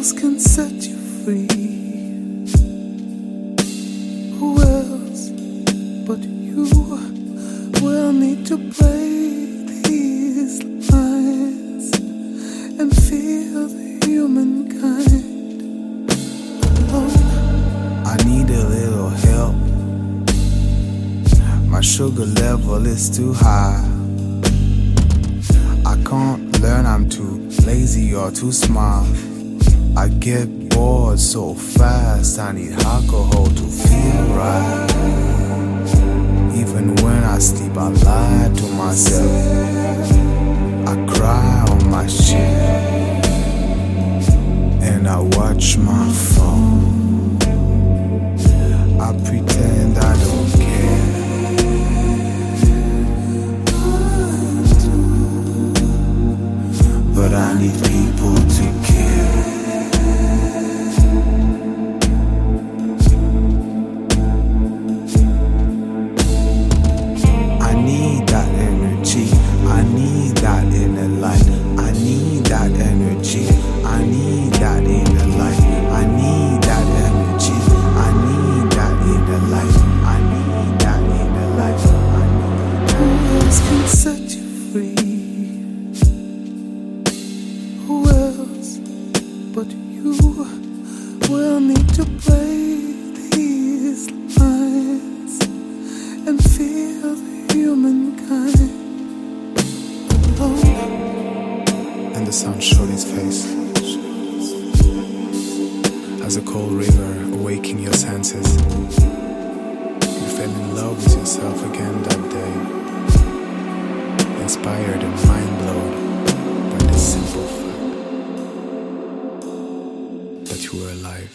else can set you free? Who else but you will need to break these lines and feel the humankind alone? I need a little help. My sugar level is too high. I can't learn, I'm too lazy or too smart. I get bored so fast, I need alcohol to feel right. Even when I sleep, I lie to myself. I cry on my shit, and I watch my phone. I pretend I don't care, but I need people to care. I need that energy, I need that inner light. I need that energy, I need that inner light. I need that energy, I need that inner light. I need that inner light. Who else can set you free? Who else but you will need to break these lines and feel the humankind alone? And the sun showed his face as a cold river awaking your senses. You fell in love with yourself again that day, inspired and mind blown by the simple fact that you were alive.